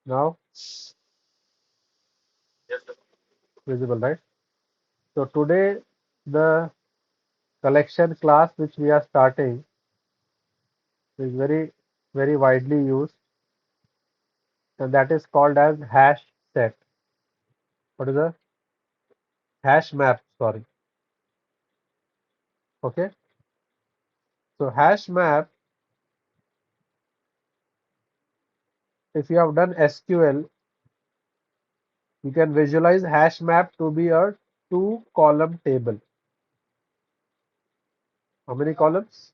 Now visible, right? So today the collection class which we are starting is very widely used, and that is called as hash set. What is a hash map? Sorry. Okay. So hash map, if you have done SQL, you can visualize hash map to be a two-column table. How many columns?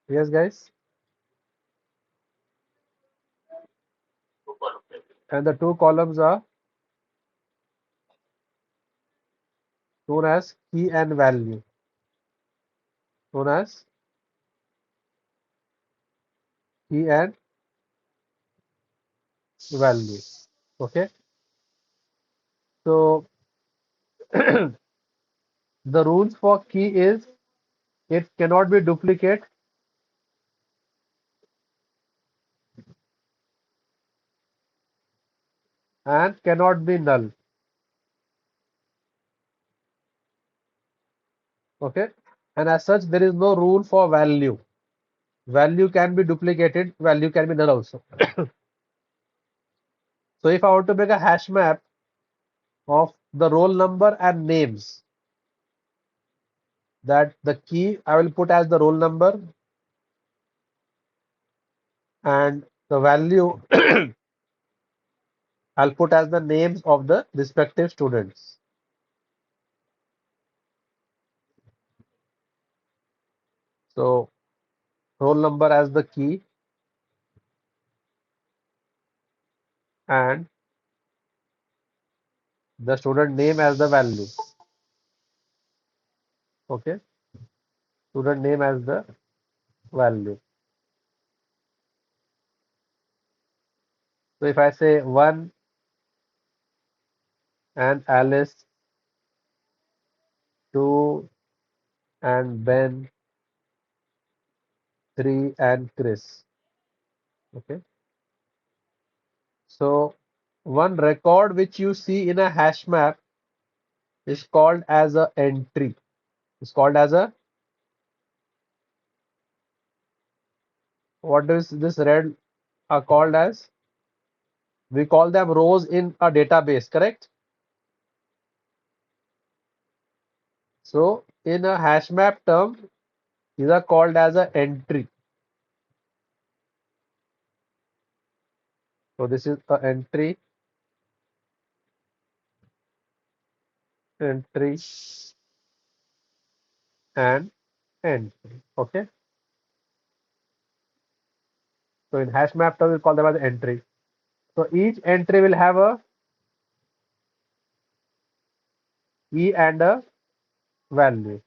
Yes, guys. And the two columns are known as key and value. Known as key and value. Okay. So the rules for key is it cannot be duplicate and cannot be null. Okay. And as such, there is no rule for value. Value can be duplicated, value can be null also. So if I want to make a hash map of the roll number and names, that the key I will put as the roll number and the value I'll put as the names of the respective students. So roll number as the key and the student name as the value. Okay, student name as the value. So if I say 1 and Alice, 2 and Ben, 3 and Chris. Okay, so one record which you see in a hash map is called as a entry. It's called as a, what is this red are called as? We call them rows in a database, correct? So in a hash map term, these are called as an entry. So this is a entry, entry, and entry. Okay. So in hash map term, we call them as entry. So each entry will have a key and a value.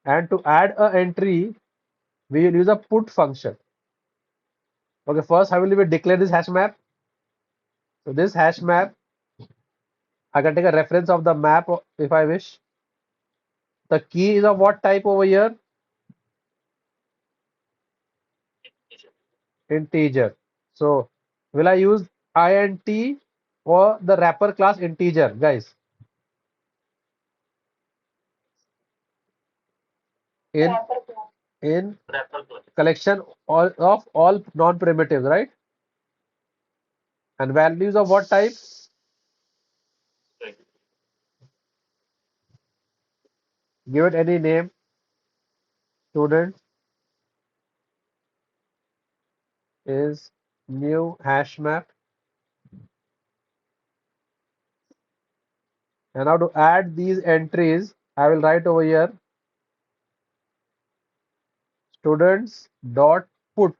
And to add a entry, we will use a put function. Okay, first how will we declare this hash map? So this hash map, I can take a reference of the map if I wish. The key is of what type over here? Integer. So will I use int or the wrapper class integer, guys? In in collection of all non-primitives, right? And values of what type? Give it any name. Student is new hash map. And now to add these entries, I will write over here students dot put.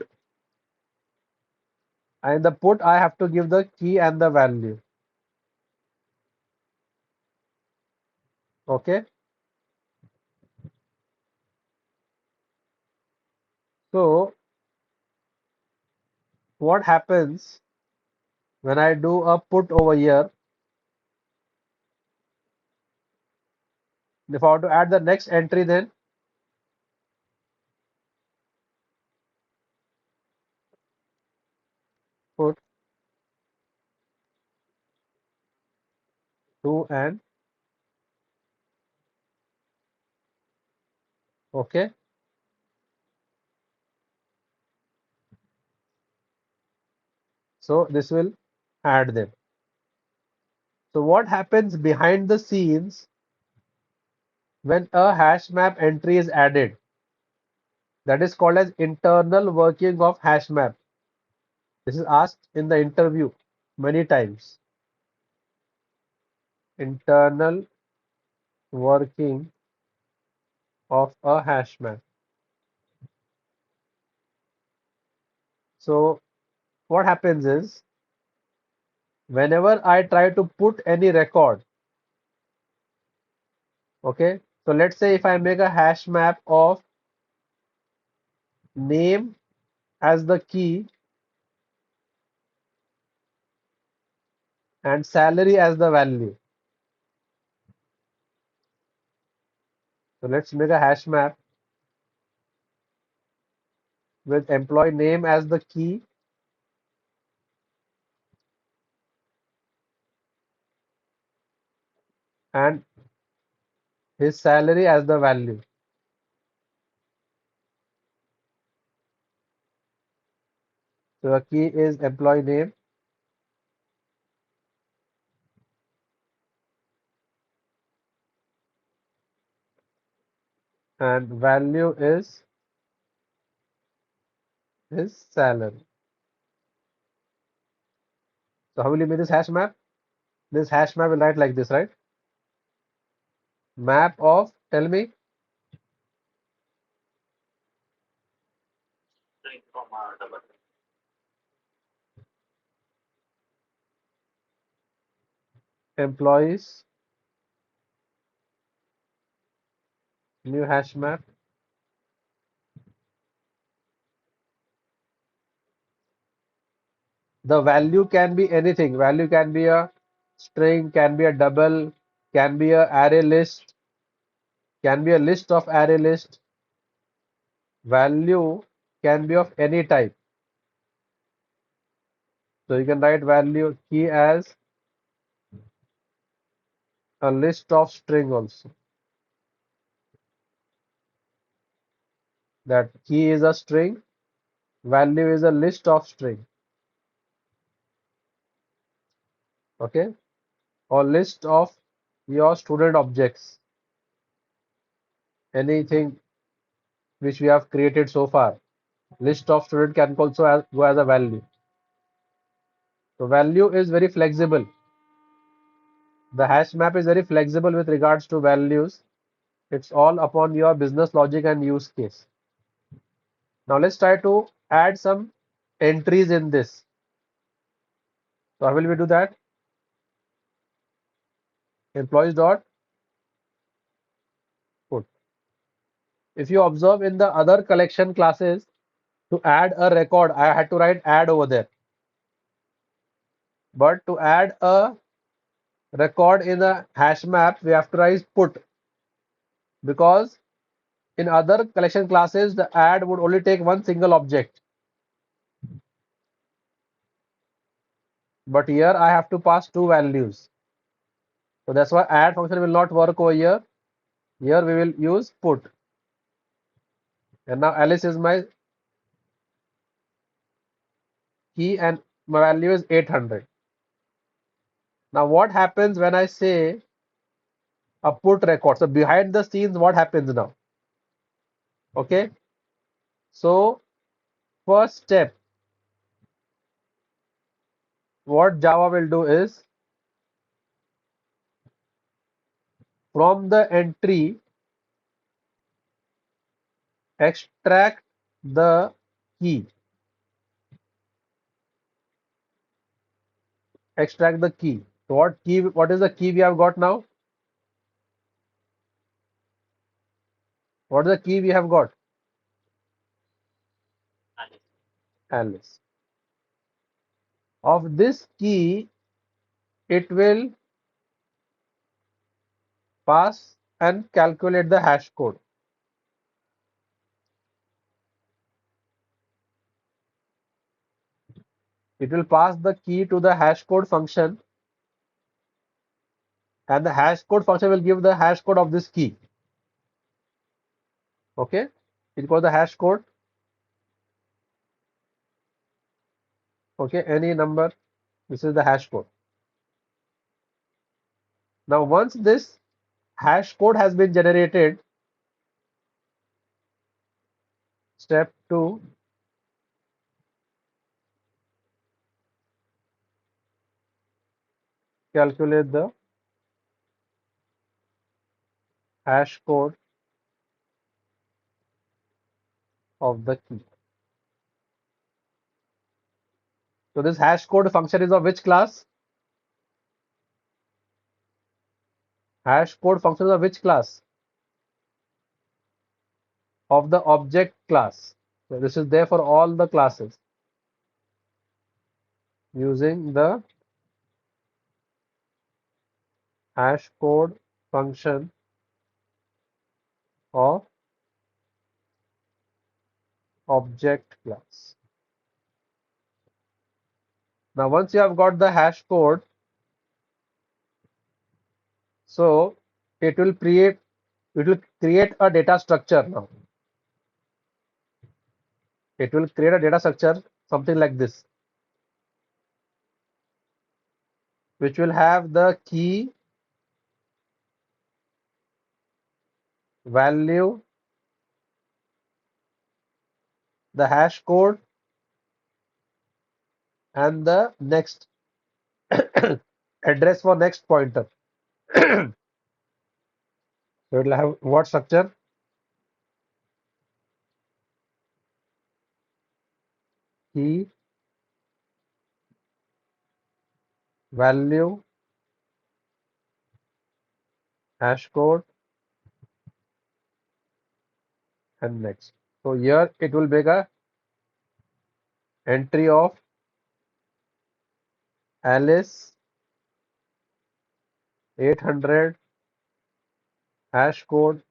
And the put I have to give the key and the value. Okay. So what happens when I do a put over here? If I want to add the next entry, then to an, okay, so this will add them. So what happens behind the scenes when a hash map entry is added? That is called as internal working of hash map. This is asked in the interview many times. Internal working of a hash map. So what happens is whenever I try to put any record, okay, so let's say if I make a hash map of name as the key and salary as the value. So let's make a hash map with employee name as the key and his salary as the value. So the key is employee name and value is his salary. So how will you make this hash map? This hash map will write like this, right? Map of, tell me, employees, new hash map. The value can be anything. Value can be a string, can be a double, can be a array list, can be a list of array list. Value can be of any type. So you can write value key as a list of string also. That key is a string, value is a list of string. Okay, or list of your student objects. Anything which we have created so far. List of student can also go as a value. So value is very flexible. The hash map is very flexible with regards to values. It's all upon your business logic and use case. Now let's try to add some entries in this. So how will we do that? Employees dot put. If you observe in the other collection classes, to add a record, I had to write add over there. But to add a record in a hash map, we have to write put, because in other collection classes, the add would only take one single object. But here I have to pass two values. So that's why add function will not work over here. Here we will use put. And now Alice is my key and my value is 800. Now what happens when I say a put record? So behind the scenes, what happens now? Okay. So first step, what Java will do is from the entry, extract the key. Extract the key. So what key? What is the key we have got now? What is the key we have got? Alice. Of this key, it will pass and calculate the hash code. It will pass the key to the hash code function and the hash code function will give the hash code of this key. Okay, it was the hash code. Okay, any number, this is the hash code. Now once this hash code has been generated, step 2, calculate the hash code of the key. So this hash code function is of which class? Hash code function is of which class? Of the object class. So this is there for all the classes using the hash code function of object class. Now once you have got the hash code, so it will create a data structure now. It will create a data structure something like this, which will have the key, value, the hash code, and the next address for next pointer. So it will have what structure? Key, value, hash code, and next. So here it will make a entry of Alice 800 hash code,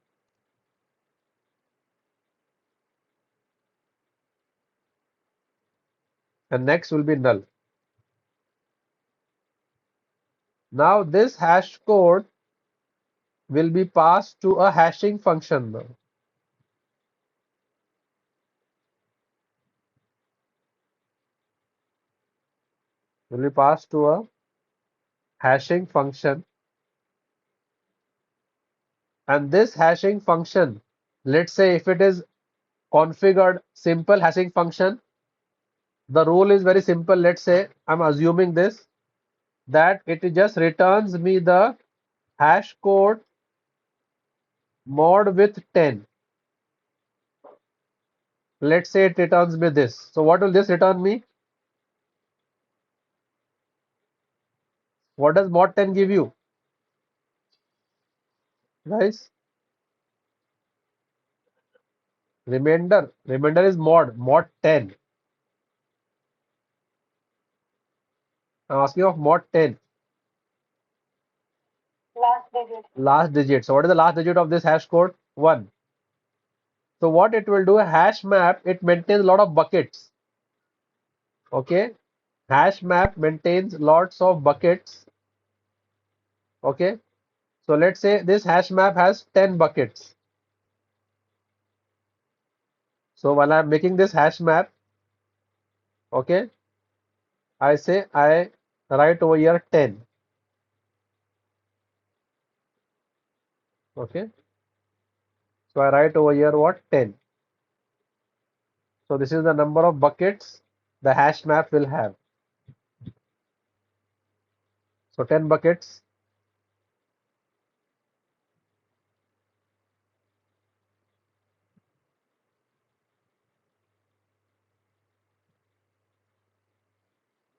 and next will be null. Now this hash code will be passed to a hashing function now. Will be passed to a hashing function, and this hashing function, let's say if it is configured simple hashing function, the rule is very simple. Let's say I'm assuming this, that it just returns me the hash code mod with 10. Let's say it returns me this. So what will this return me? What does mod 10 give you, guys? Remainder is mod 10. I'm asking of mod 10. Last digit. So what is the last digit of this hash code? 1. So what it will do, hash map, it maintains a lot of buckets. Okay. Hash map maintains lots of buckets. Okay. So let's say this hash map has 10 buckets. So while I'm making this hash map, okay, I say I write over here 10. Okay. So I write over here what? 10. So this is the number of buckets the hash map will have. So 10 buckets.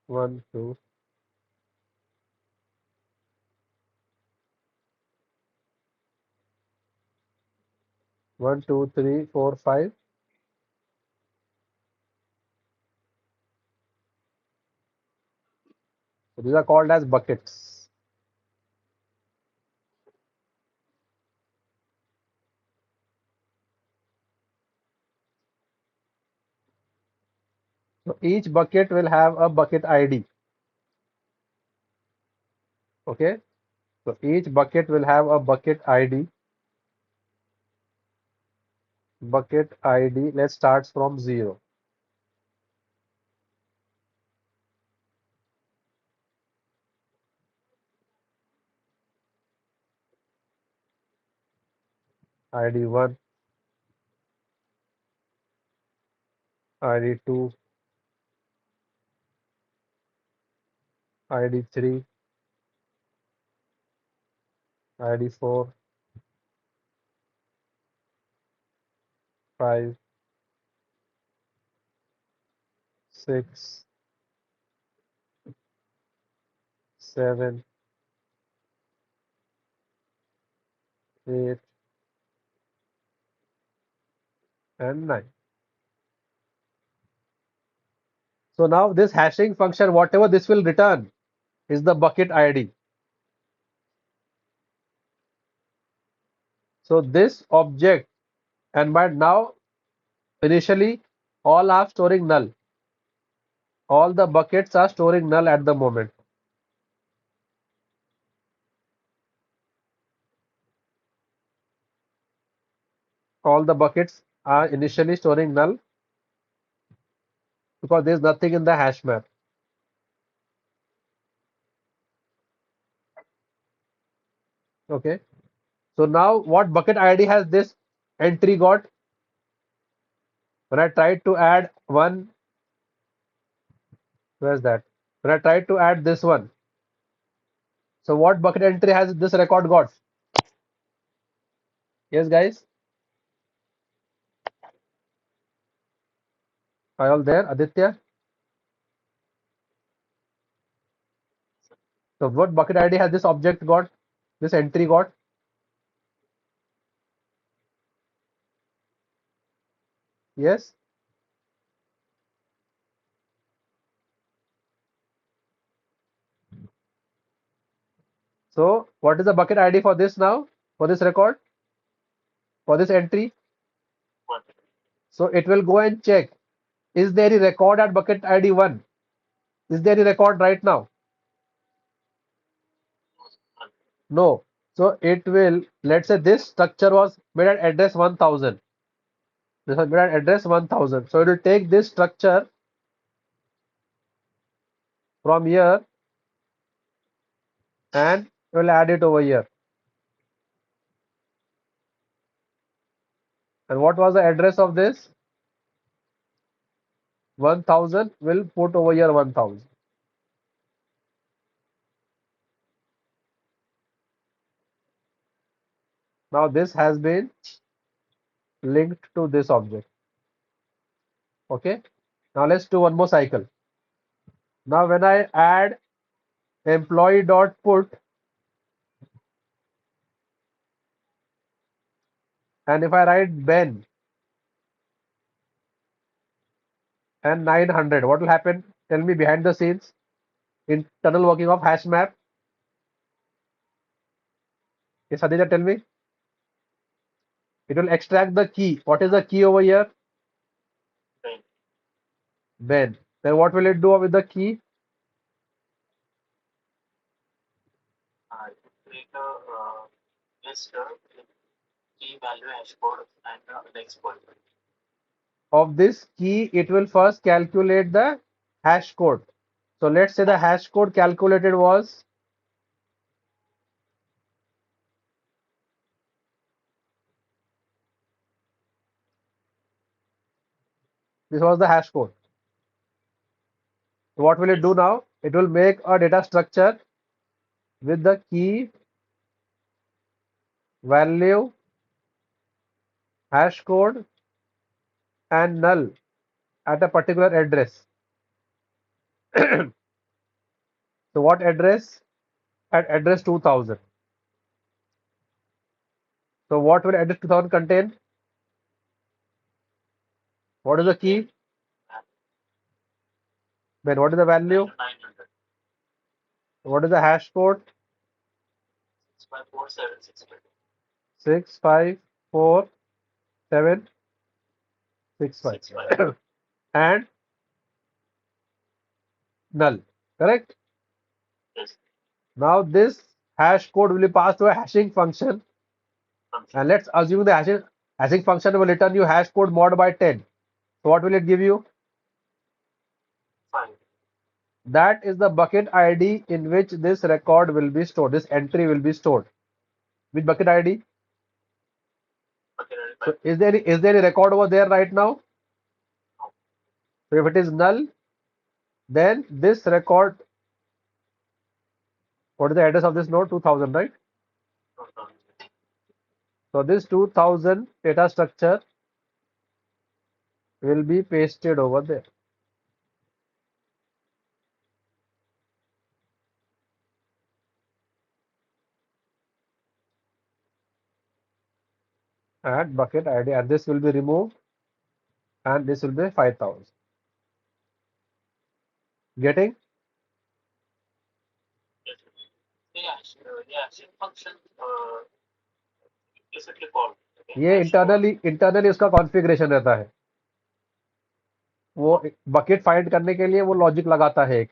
One, two, 1, 2, 3, 4, 5. So these are called as buckets. So each bucket will have a bucket ID. Okay. So each bucket will have a bucket ID. Bucket ID, let's start from 0. ID 1, ID 2, ID 3, ID 4, 5, 6, 7, 8, and 9. So now this hashing function, whatever this will return, is the bucket ID. So this object, and by now, initially, all are storing null. All the buckets are storing null at the moment. All the buckets are initially storing null because there is nothing in the hash map. Okay. So now what bucket ID has this entry got? When I tried to add one, where's that? When I tried to add this one, so what bucket entry has this record got? Yes, guys? Are you all there? Aditya? So what bucket ID has this object got? This entry got? Yes? So what is the bucket ID for this now? For this record? For this entry? So it will go and check. Is there a record at bucket ID 1? Is there a record right now? No. So it will, let's say this structure was made at address 1000. This was made at address 1000. So it will take this structure from here and will add it over here. And what was the address of this? 1000 will put over here 1000. Now this has been linked to this object. Okay. Now let's do one more cycle. Now when I add employee dot put, and if I write Ben and 900, what will happen? Tell me behind the scenes, internal working of Hashmap. Yes, Aditya, tell me. It will extract the key. What is the key over here? Ben. Then what will it do with the key? Of this key, it will first calculate the hash code. So let's say the hash code calculated was, this was the hash code. So what will it do now? It will make a data structure with the key, value, hash code, and null at a particular address. So what address? At address 2000. So what will address 2000 contain? What is the key? Then what is the value? What is the hash code? 654765 and null. Correct? Now this hash code will be passed to a hashing function, and let's assume the hashing function will return you hash code mod by 10. So what will it give you? That is the bucket ID in which this record will be stored. This entry will be stored. Which bucket ID? So is there any record over there right now? So if it is null, then this record, what is the address of this node? 2000, right? So this 2000 data structure will be pasted over there. And bucket ID, and this will be removed, and this will be 5000. Getting? ये internally उसका configuration रहता है. वो bucket find करने के लिए वो logic लगाता है, एक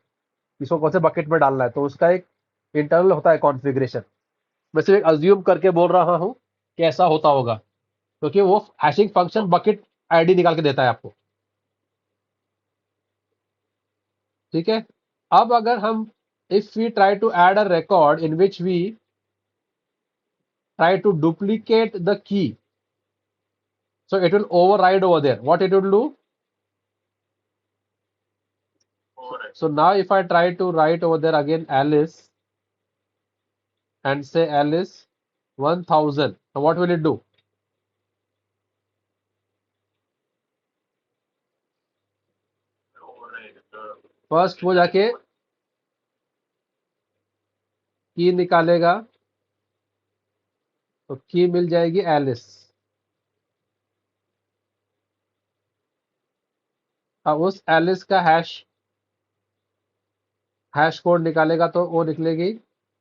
इसको कौन से बकेट में डालना है, तो उसका एक इंटरनल होता है कॉन्फ़िगरेशन. मैं सिर्फ अज्यूम करके बोल रहा हूँ कि ऐसा होता होगा, क्योंकि वो हैशिंग फंक्शन बकेट आईडी निकाल के देता है आपको. ठीक है. अब अगर हम if we try to add a record in which we try to duplicate the key, so it will override over there. What it will do? So now if I try to write over there again Alice and say Alice 1000, now what will it do? First वो जाके की निकालेगा, तो की मिल जाएगी Alice. अब उस Alice का हैश कोड निकालेगा, तो वो निकलेगी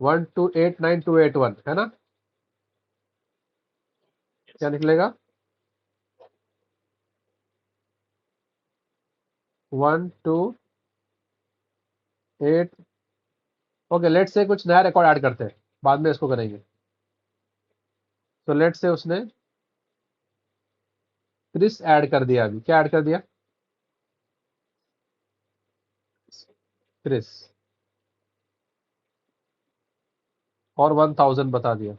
1289281, है ना? क्या निकलेगा? 128. ओके, लेट्स से कुछ नया रिकॉर्ड ऐड करते हैं, बाद में इसको करेंगे. तो लेट्स से उसने क्रिस ऐड कर दिया. अभी क्या ऐड कर दिया? क्रिस, और 1000 बता दिया.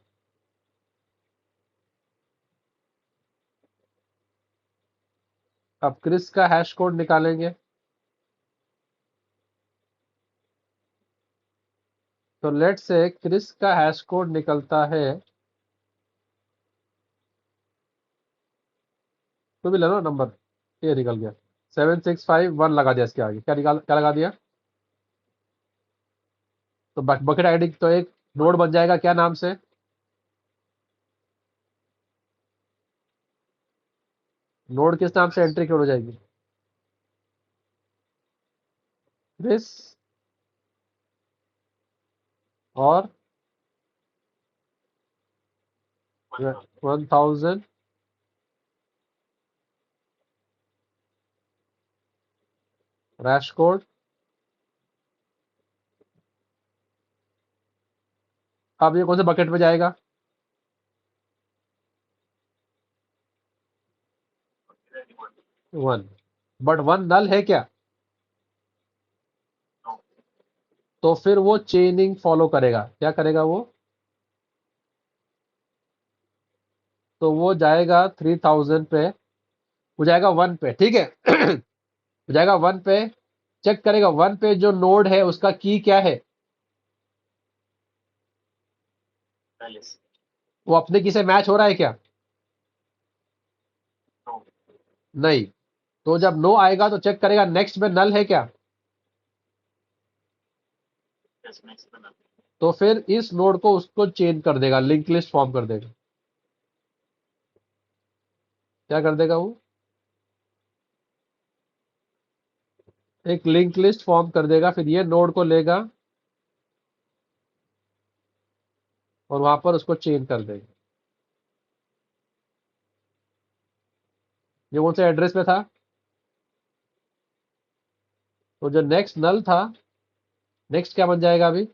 अब क्रिस का हैश कोड निकालेंगे, तो लेट्स से क्रिस का हैश कोड निकलता है, तो भी ले लो नंबर, ये निकल गया 7651 लगा दिया इसके आगे. क्या लगा दिया? तो बकेट आईडी तो एक नोड बन जाएगा, क्या नाम से? नोड किस नाम से एंट्री क्यों हो जाएगी? क्रिस और 1000 रैश कोड. अब ये कौन से बकेट में जाएगा? वन. बट वन नल है क्या? तो फिर वो चेनिंग फॉलो करेगा. क्या करेगा वो? तो वो जाएगा 3000 पे, वो जाएगा 1 पे. ठीक है. वो जाएगा 1 पे, चेक करेगा 1 पे जो नोड है उसका की क्या है. वो अपने की से मैच हो रहा है क्या? नहीं. तो जब नो आएगा तो चेक करेगा नेक्स्ट में नल है क्या. तो फिर इस नोड को उसको चेंज कर देगा, लिंक लिस्ट फॉर्म कर देगा. क्या कर देगा वो? एक लिंक लिस्ट फॉर्म कर देगा. फिर ये नोड को लेगा और वहां पर उसको चेंज कर देगा. ये कौन से एड्रेस पे था? तो जो नेक्स्ट नल था, नेक्स्ट क्या बन जाएगा अभी?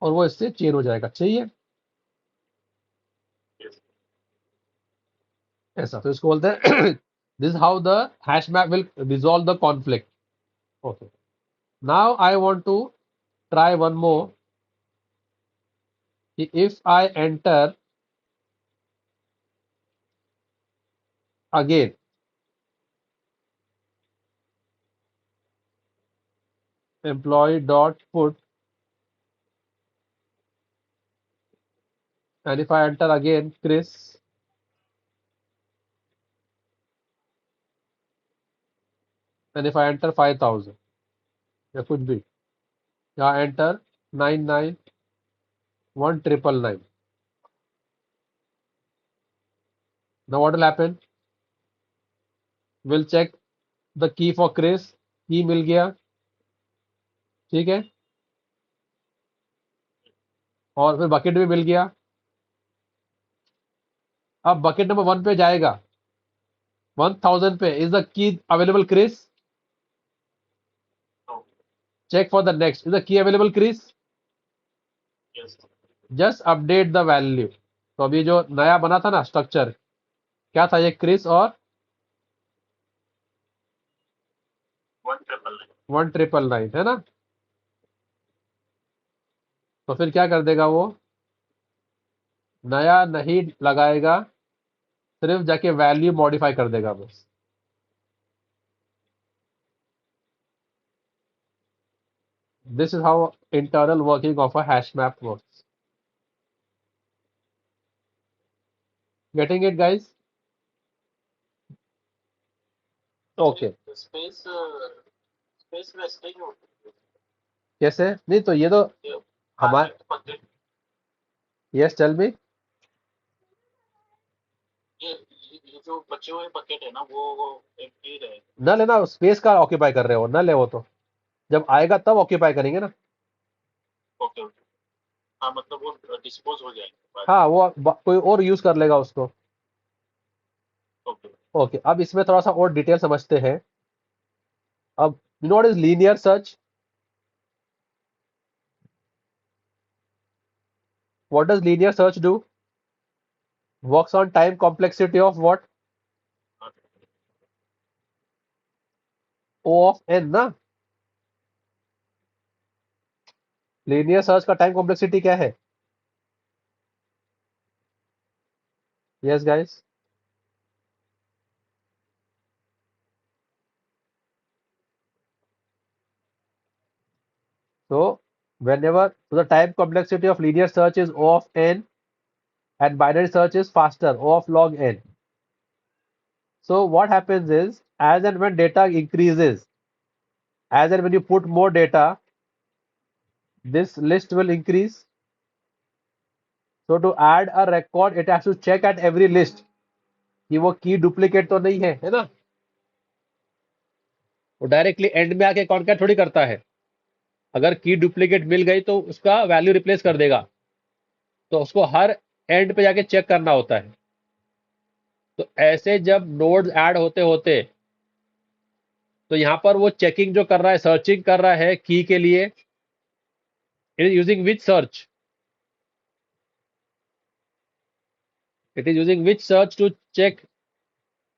और वो इससे चेन हो जाएगा। चाहिए ऐसा, तो इसको बोलते हैं this how the hash map will resolve the conflict. Okay, now I want to try one more कि if I enter again employee dot put, and if I enter again Chris, and if I enter 5000 या कुछ भी, या enter 991999, now what will happen? We'll check the key for Chris, key मिल गया, ठीक है, और फिर बकेट भी मिल गया। अब बकेट नंबर 1 पे जाएगा, 1000 पे, is the key available Chris? Check for the next, is the key available Chris? Just update the value. तो अभी जो नया बना था ना स्ट्रक्चर, क्या था ये? क्रिस और 1999 है ना। तो फिर क्या कर देगा वो? नया नहीं लगाएगा, सिर्फ जाके वैल्यू मॉडिफाई कर देगा बस। This is how internal working of a hash map works. Getting it guys? Okay, कैसे? नहीं तो ये तो हमारे, यस टेल मी। जो बचे हुए बकेट है ना वो एम्प्टी रहे। न लेना, स्पेस का ऑक्यूपाई कर रहे हो, न ले, वो तो जब आएगा तब ऑक्यूपाई करेंगे ना। ओके ओके, हाँ मतलब वो डिस्पोज हो जाएंगे। हाँ, वो कोई और यूज कर लेगा उसको। ओके ओके, अब इसमें थोड़ा सा और डिटेल समझते हैं। अब you know what is linear search? What does linear search do? Works on time complexity of what? O of N ना। लीनियर सर्च का टाइम कॉम्प्लेक्सिटी क्या है? Yes guys? So whenever, so the time complexity of linear search is O of n, and binary search is faster, O of log n. So what happens is, as and when data increases, as and when you put more data, this list will increase. So to add a record, it has to check at every list कि वो की duplicate तो नहीं है ना। वो directly and में आके कॉन्कैट थोड़ी करता है। अगर की डुप्लीकेट मिल गई तो उसका वैल्यू रिप्लेस कर देगा, तो उसको हर एंड पे जाके चेक करना होता है। तो ऐसे जब नोड्स ऐड होते होते, तो यहां पर वो चेकिंग जो कर रहा है, सर्चिंग कर रहा है की के लिए, it is using which search? It is using which search to check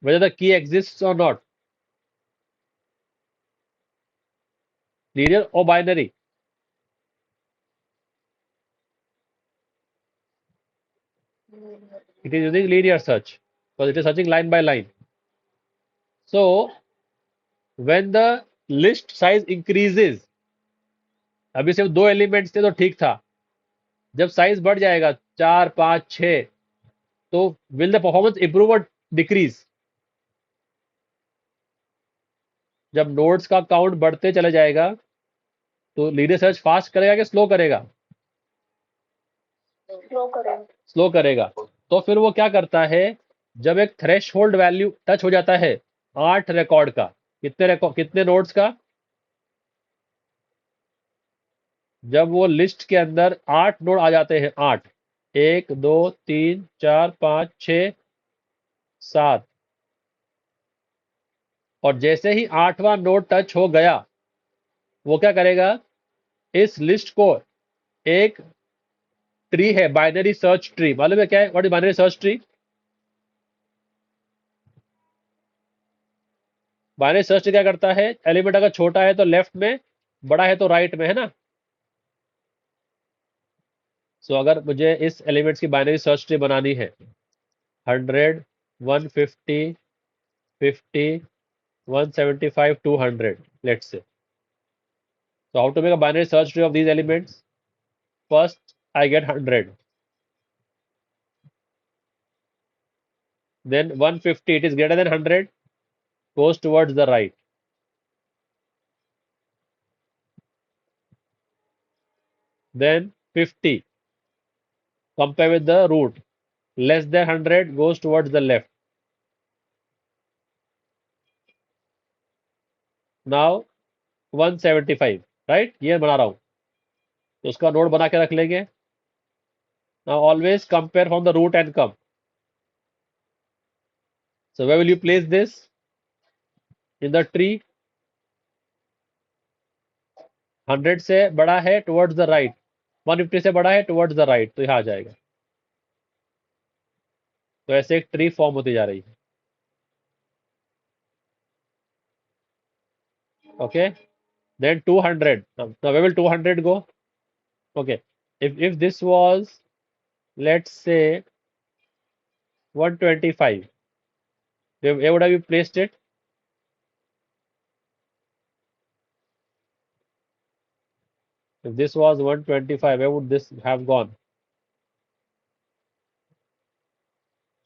whether the key exists or not? Linear or binary? It is using linear search because it is searching line by line. So when the list size increases, अभी सिर्फ 2 elements थे तो ठीक था, जब size बढ़ जाएगा 4 5 6, तो विल द परफॉर्मेंस इंप्रूव और डिक्रीज? जब नोड्स का काउंट बढ़ते चले जाएगा तो लीनियर सर्च फास्ट करेगा कि स्लो करेगा? स्लो करेगा। तो फिर वो क्या करता है, जब एक थ्रेशहोल्ड वैल्यू टच हो जाता है 8 रिकॉर्ड का, कितने नोड्स का? जब वो लिस्ट के अंदर 8 नोड आ जाते हैं, 8, 1 2 3 4 5 6 7, और जैसे ही 8वां नोड टच हो गया, वो क्या करेगा? इस लिस्ट को एक ट्री है, बाइनरी सर्च ट्री। मालूम है क्या है what is binary search tree? Binary search tree क्या करता है, एलिमेंट अगर छोटा है तो लेफ्ट में, बड़ा है तो राइट में, है ना। सो अगर मुझे इस एलिमेंट्स की बाइनरी सर्च ट्री बनानी है, 100, 150, 50, 175, 200, let's say. So how to make a binary search tree of these elements? First, I get 100. Then 150, it is greater than 100, goes towards the right. Then 50, compare with the root. Less than 100 goes towards the left. Now 175, right? ये बना रहा हूँ, तो उसका node बना के रख लेंगे. Now always compare from the root and come. So where will you place this? In the tree. 100 से बड़ा है towards the right, 150 से बड़ा है towards the right, तो यहाँ आ जाएगा. तो ऐसे एक ट्री फॉर्म होती जा रही है. Okay, then 200. Now where will 200 go? Okay, if this was, let's say, 125, where would have you placed it? If this was 125, where would this have gone?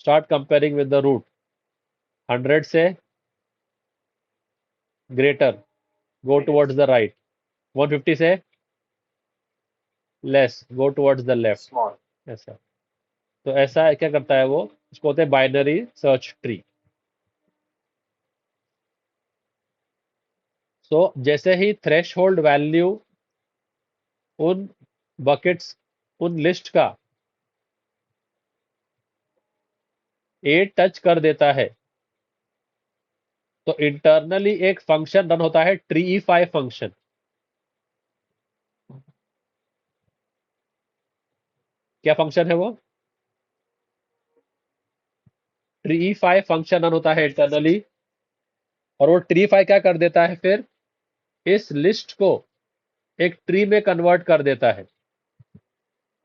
Start comparing with the root. 100 से greater, go towards the right. 150 से less, go towards the left. Small. ऐसा. तो ऐसा क्या करता है वो, उसको होते हैं बाइनरी सर्च ट्री. सो जैसे ही थ्रेशहोल्ड वैल्यू उन बकेट्स, उन लिस्ट का 8 टच कर देता है, तो इंटरनली एक फंक्शन रन होता है, ट्रीफाई फंक्शन. क्या फंक्शन है वो? ट्रीफाई फंक्शन रन होता है इंटरनली, और वो ट्रीफाई क्या कर देता है, फिर इस लिस्ट को एक ट्री में कन्वर्ट कर देता है,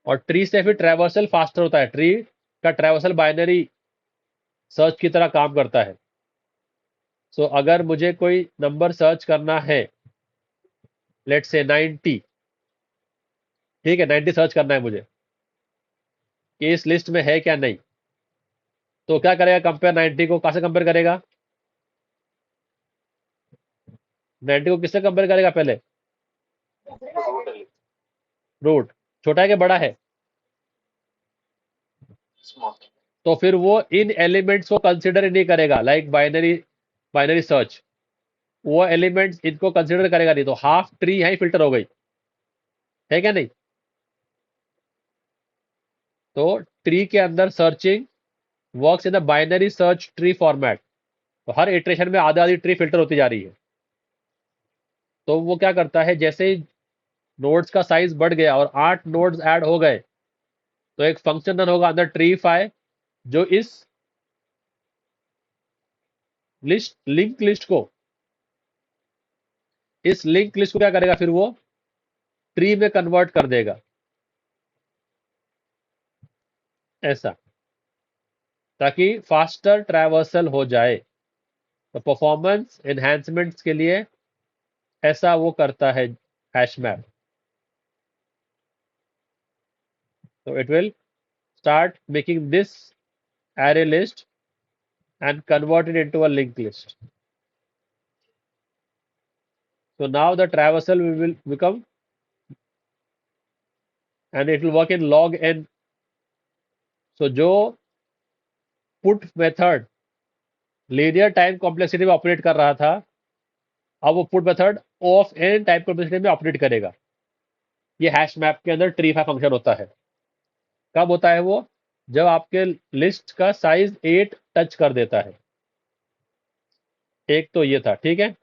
और ट्री से फिर ट्रैवर्सल फास्टर होता है. ट्री का ट्रैवर्सल बाइनरी सर्च की तरह काम करता है. सो अगर मुझे कोई नंबर सर्च करना है, लेट्स से 90, ठीक है, 90 सर्च करना है मुझे कि इस लिस्ट में है क्या नहीं, तो क्या करेगा, कंपेयर 90 को कहां से कंपेयर करेगा? 90 को किससे कंपेयर करेगा पहले? Totally. रूट. छोटा है कि बड़ा है? Small. तो फिर वो इन एलिमेंट्स को कंसिडर नहीं करेगा, लाइक बाइनरी सर्च. वो एलिमेंट्स इनको कंसिडर करेगा नहीं, तो हाफ ट्री यहीं फिल्टर हो गई, है क्या नहीं? तो ट्री के अंदर searching works in the binary search tree format. तो हर इटरेशन में आधी आधी ट्री फिल्टर होती जा रही है. तो वो क्या करता है, जैसे ही नोड्स का साइज बढ़ गया और 8 नोड्स ऐड हो गए, तो एक फंक्शन रन होगा अंदर ट्रीफाई, जो इस लिंक लिस्ट को क्या करेगा, फिर वो ट्री में कन्वर्ट कर देगा. ऐसा, ताकि फास्टर ट्रैवर्सल हो जाए. तो परफॉर्मेंस एनहांसमेंट्स के लिए ऐसा वो करता है हैशमैप. तो it will start making this array list and convert it into a linked list. So now the traversal will become, and it will work in log n. So जो put method linear time complexity में operate कर रहा था, अब वो put method of n time complexity में operate करेगा. ये हैश मैप के अंदर ट्रीफाई फंक्शन होता है. कब होता है वो? जब आपके लिस्ट का साइज 8 टच कर देता है. एक तो ये था, ठीक है.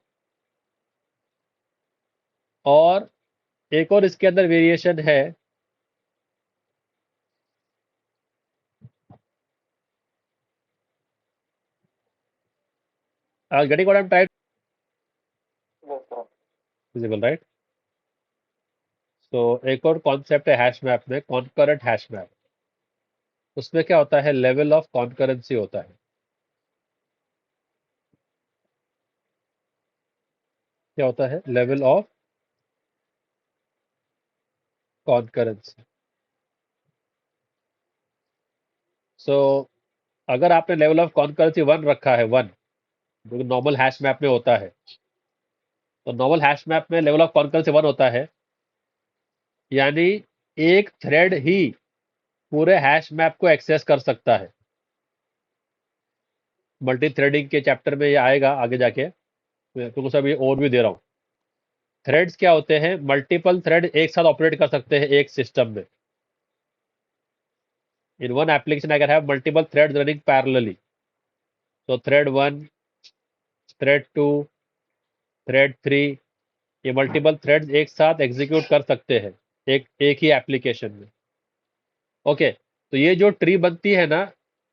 और एक और इसके अंदर वेरिएशन है, getting what I'm trying, visible right? तो एक और कॉन्सेप्ट है हैश मैप में, कॉन्करेंट हैश मैप। उसमें क्या होता है, लेवल ऑफ कॉन्करेंसी होता है। क्या होता है, लेवल ऑफ कॉन्करेंसी। सो अगर आपने लेवल ऑफ कॉन्करेंसी 1 रखा है, 1 जो नॉर्मल हैश मैप में होता है, तो नॉर्मल हैश मैप में लेवल ऑफ कॉन्करेंसी 1 होता है, यानी एक थ्रेड ही पूरे हैश मैप को एक्सेस कर सकता है। मल्टी थ्रेडिंग के चैप्टर में ये आएगा आगे जाके, मैं तुमको सब ये ओवरव्यू दे रहा हूँ। थ्रेड्स क्या होते हैं, मल्टीपल थ्रेड एक साथ ऑपरेट कर सकते हैं एक सिस्टम में। In one application I can have multiple threads running parallelly. तो थ्रेड 1, थ्रेड 2, थ्रेड 3, ये मल्टीपल थ्रेड्स एक साथ एग्जीक्यूट कर सकते हैं एक ही एप्लीकेशन में। ओके, तो ये जो ट्री बनती है ना,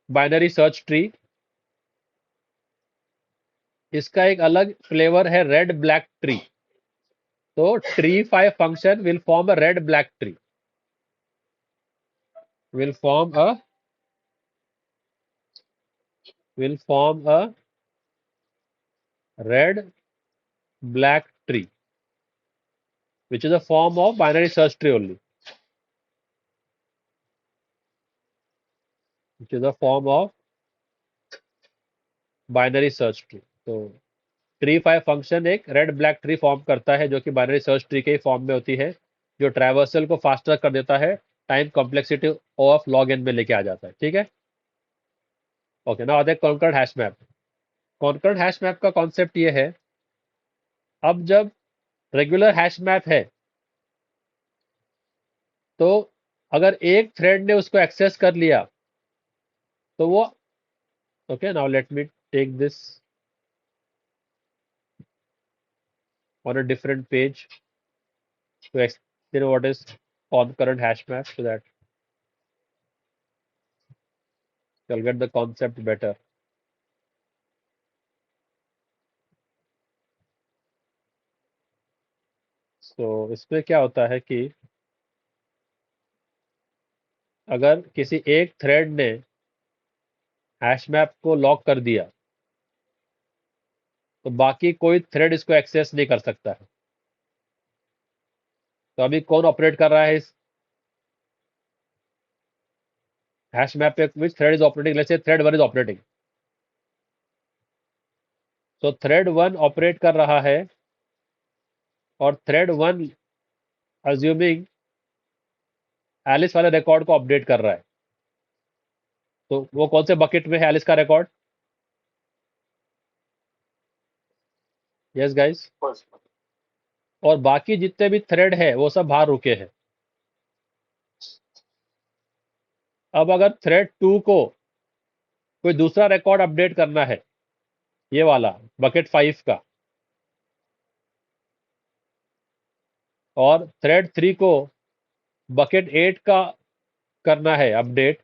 बाइनरी सर्च ट्री, इसका एक अलग फ्लेवर है, रेड ब्लैक ट्री। तो tree 5 function will form a red black tree, will form a will form a red black tree, which is a form of binary search tree only, which is a form of binary search tree. तो tree 5 function एक red black tree form करता है, जो कि binary search tree के ही form में होती है, जो ट्रैवर्सल को फास्टर कर देता है, time complexity of log N में लेके आ जाता है। ठीक है, ओके। नाउ आते हैं concurrent hash map. Concurrent hash map का कॉन्सेप्ट ये है, अब जब रेगुलर हैश मैप है, तो अगर एक थ्रेड ने उसको एक्सेस कर लिया, तो वो, okay, now let me take this on a different page to explain what is concurrent hash map, so that you'll get the concept better. So इसमें क्या होता है कि अगर किसी एक थ्रेड ने हैश मैप को लॉक कर दिया, तो बाकी कोई थ्रेड इसको एक्सेस नहीं कर सकता है। तो अभी कौन ऑपरेट कर रहा है इस हैश मैप पे, which thread is operating, let's say thread 1 is operating. तो थ्रेड 1 ऑपरेट कर रहा है, और थ्रेड 1 अज्यूमिंग एलिस वाले रिकॉर्ड को अपडेट कर रहा है। तो वो कौन से बकेट में है एलिस का रिकॉर्ड? Yes guys. और बाकी जितने भी थ्रेड है वो सब बाहर रुके हैं। अब अगर थ्रेड 2 को कोई दूसरा रिकॉर्ड अपडेट करना है, ये वाला बकेट 5 का, और थ्रेड 3 को बकेट 8 का करना है अपडेट,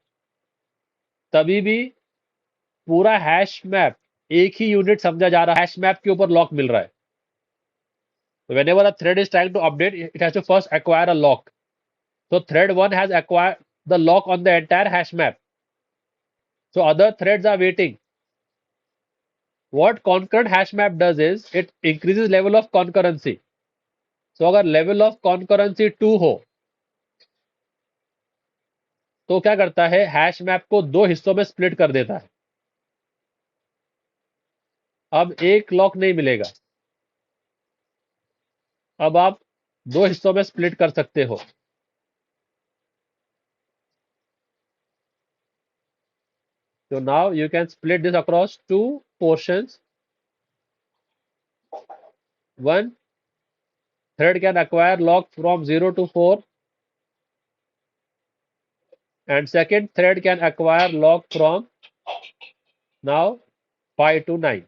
तभी भी पूरा हैश मैप एक ही यूनिट समझा जा रहा है, हैश मैप के ऊपर लॉक मिल रहा है। तो whenever a thread is trying to update, it has to first acquire a lock. So thread 1 has acquired the lock on the entire hash map. So other threads are waiting. What concurrent hash map does is it increases level of concurrency. So अगर level of concurrency 2 हो, तो क्या करता है, hash map को दो हिस्सों में स्प्लिट कर देता है। अब एक लॉक नहीं मिलेगा, अब आप दो हिस्सों में स्प्लिट कर सकते हो। So now you can split this across two portions. One thread can acquire lock from 0 to 4, and second thread can acquire lock from now 5 to 9.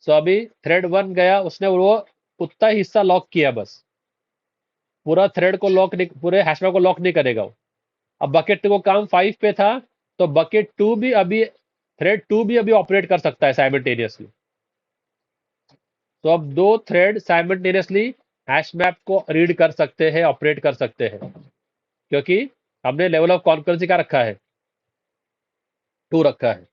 So अभी थ्रेड 1 गया, उसने वो उतना ही हिस्सा लॉक किया बस, पूरा थ्रेड को लॉक नहीं, पूरे हैशमैप को लॉक नहीं करेगा वो। अब बकेट 2 को काम 5 पे था, तो बकेट 2 भी अभी, थ्रेड 2 भी अभी ऑपरेट कर सकता है साइमल्टेनियसली। तो अब दो थ्रेड साइमल्टेनियसली हैशमैप को रीड कर सकते हैं, ऑपरेट कर सकते हैं, क्योंकि हमने लेवल ऑफ कॉन्करेंसी क्या रखा है, 2 रखा है।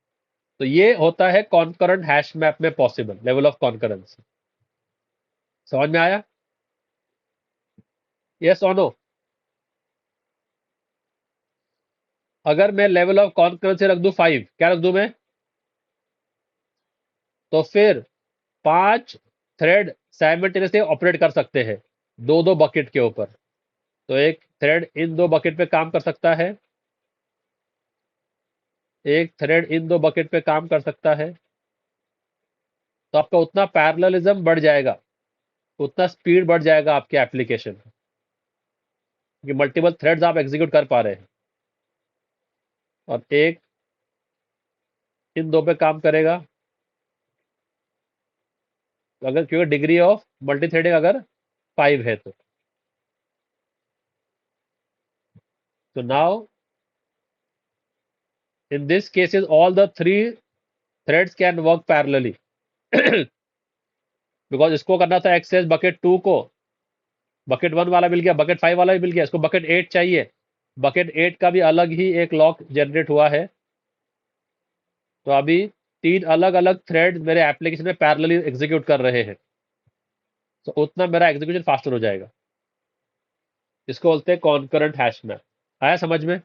तो ये होता है कॉन्करेंट हैशमैप में पॉसिबल, लेवल ऑफ कॉन्करेंसी। समझ में आया? यस और नो? अगर मैं लेवल ऑफ कॉन्करेंसी रख दूं 5, क्या रख दूं मैं, तो फिर 5 थ्रेड साइमल्टेनियसली ऑपरेट कर सकते हैं दो दो बकेट के ऊपर। तो एक थ्रेड इन 2 बकेट पे काम कर सकता है, एक थ्रेड इन 2 बकेट पे काम कर सकता है। तो आपका उतना पैरेललिज्म बढ़ जाएगा, उतना स्पीड बढ़ जाएगा आपके एप्लीकेशन कि मल्टीपल थ्रेड्स आप एग्जीक्यूट कर पा रहे हैं। और एक इन 2 पे काम करेगा, अगर क्योंकि डिग्री ऑफ मल्टी थ्रेडिंग अगर 5 है तो now in this cases all the 3 threads can work parallelly because इसको करना था एक्सेस बकेट 2 को, बकेट 1 वाला मिल गया, बकेट 5 वाला भी मिल गया, इसको बकेट 8 चाहिए, बकेट 8 का भी अलग ही एक लॉक जनरेट हुआ है। तो अभी 3 अलग अलग थ्रेड मेरे एप्लीकेशन में पैरेलली एग्जीक्यूट कर रहे हैं, तो उतना मेरा एग्जीक्यूशन फास्टर हो जाएगा। इसको बोलते हैं कॉन्करेंट हैश मैप। आया समझ में?